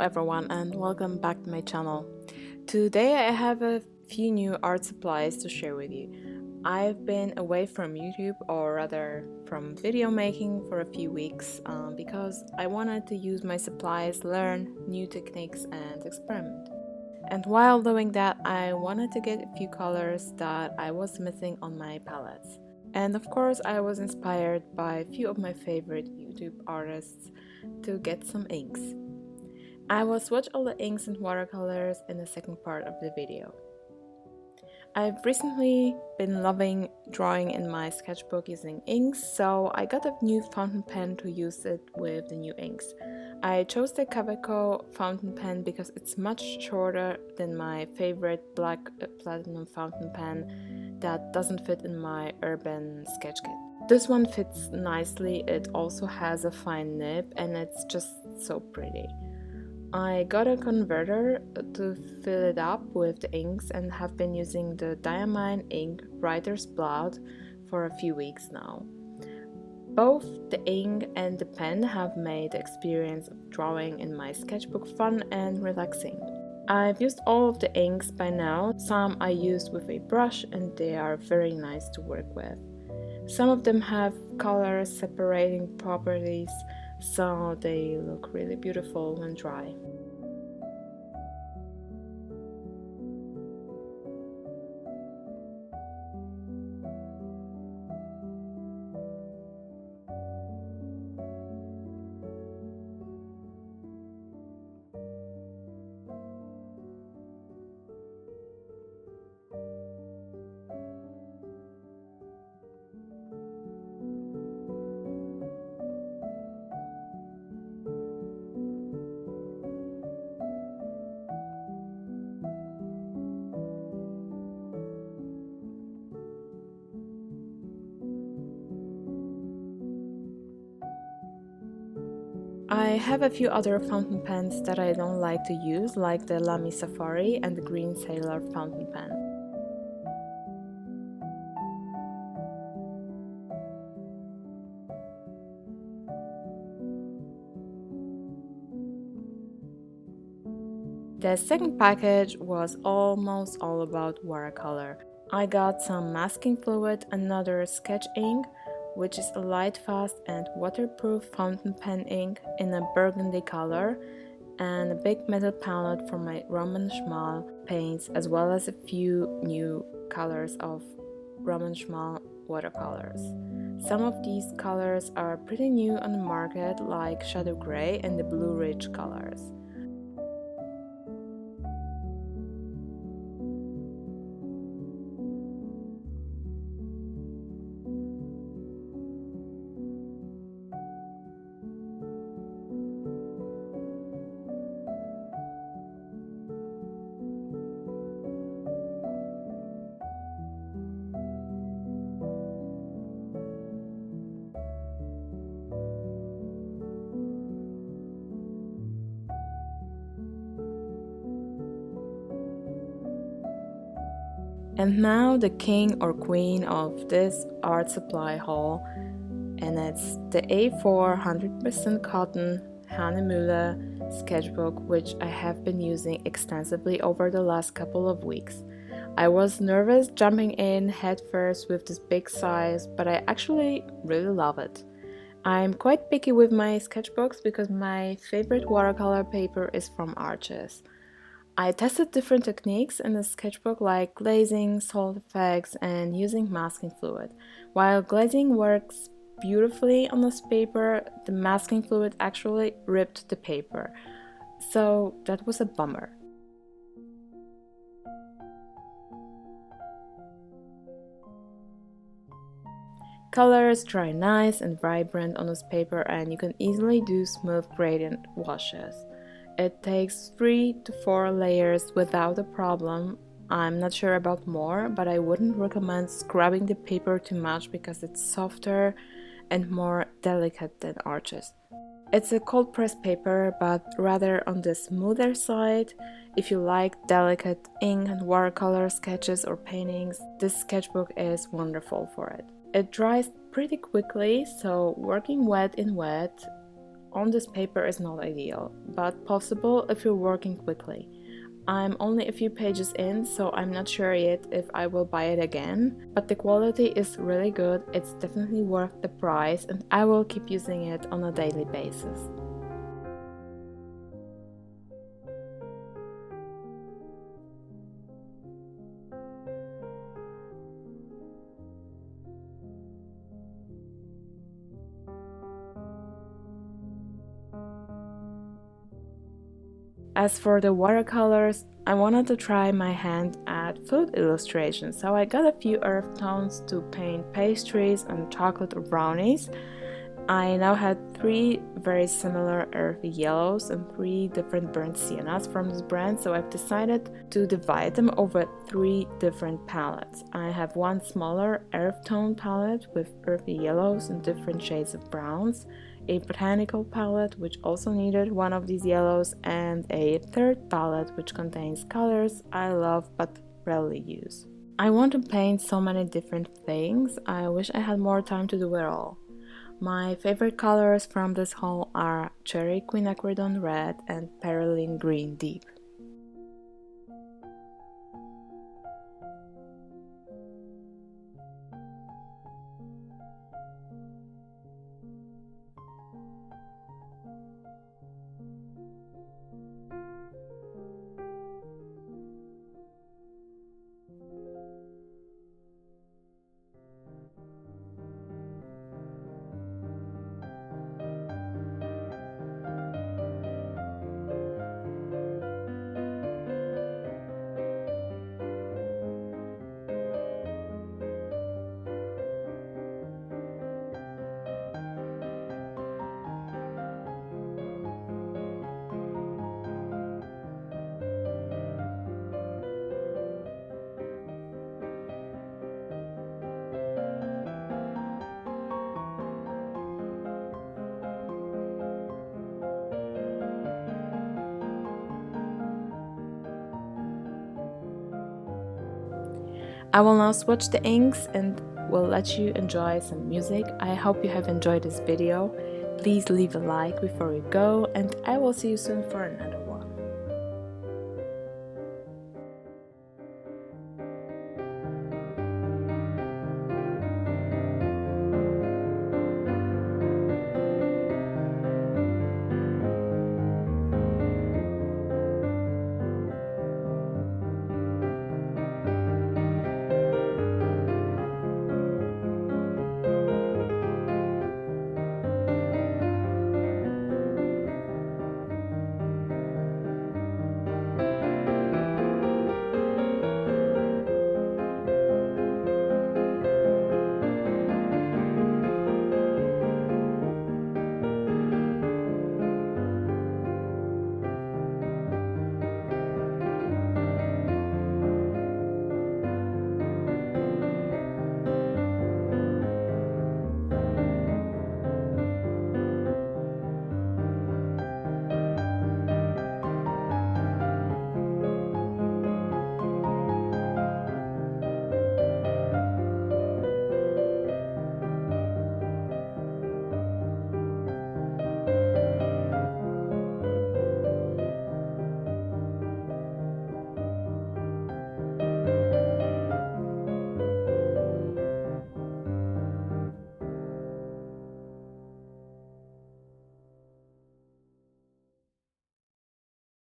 everyone and welcome back to my channel. Today I have a few new art supplies to share with you. I've been away from YouTube, or rather from video making, for a few weeks because I wanted to use my supplies, learn new techniques and experiment. And while doing that, I wanted to get a few colors that I was missing on my palettes. And of course I was inspired by a few of my favorite YouTube artists to get some inks. I will swatch all the inks and watercolors in the second part of the video. I've recently been loving drawing in my sketchbook using inks, so I got a new fountain pen to use it with the new inks. I chose the Kaweco Fountain Pen because it's much shorter than my favorite black platinum fountain pen that doesn't fit in my urban sketch kit. This one fits nicely, it also has a fine nib and it's just so pretty. I got a converter to fill it up with the inks and have been using the Diamine ink Writer's Blood for a few weeks now. Both the ink and the pen have made the experience of drawing in my sketchbook fun and relaxing. I've used all of the inks by now. Some I used with a brush and they are very nice to work with. Some of them have color separating properties, so they look really beautiful when dry. I have a few other fountain pens that I don't like to use, like the Lamy Safari and the Green Sailor fountain pen. The second package was almost all about watercolor. I got some masking fluid, another sketch ink, which is a light, fast and waterproof fountain pen ink in a burgundy color, and a big metal palette for my Roman Szmal paints, as well as a few new colors of Roman Szmal watercolors. Some of these colors are pretty new on the market, like Shadow Grey and the Blue Ridge colors. And now the king or queen of this art supply haul, and it's the A4 100% cotton Hahnemühle sketchbook, which I have been using extensively over the last couple of weeks. I was nervous jumping in head first with this big size, but I actually really love it. I'm quite picky with my sketchbooks because my favorite watercolor paper is from Arches. I tested different techniques in the sketchbook, like glazing, salt effects, and using masking fluid. While glazing works beautifully on this paper, the masking fluid actually ripped the paper, so that was a bummer. Colors dry nice and vibrant on this paper, and you can easily do smooth gradient washes. It takes 3 to 4 layers without a problem. I'm not sure about more, but I wouldn't recommend scrubbing the paper too much because it's softer and more delicate than Arches. It's a cold press paper, but rather on the smoother side. If you like delicate ink and watercolor sketches or paintings, this sketchbook is wonderful for it. It dries pretty quickly, so working wet in wet on this paper is not ideal, but possible if you're working quickly. I'm only a few pages in, so I'm not sure yet if I will buy it again, but the quality is really good, it's definitely worth the price, and I will keep using it on a daily basis. As for the watercolors, I wanted to try my hand at food illustrations, so I got a few earth tones to paint pastries and chocolate or brownies. I now had 3 very similar earthy yellows and 3 different burnt siennas from this brand, so I've decided to divide them over 3 different palettes. I have one smaller earth tone palette with earthy yellows and different shades of browns, a botanical palette which also needed one of these yellows, and a third palette which contains colors I love but rarely use. I want to paint so many different things, I wish I had more time to do it all. My favorite colors from this haul are Cherry Quinacridone Red and Perylene Green Deep. I will now swatch the inks and will let you enjoy some music. I hope you have enjoyed this video. Please leave a like before you go, and I will see you soon for another one.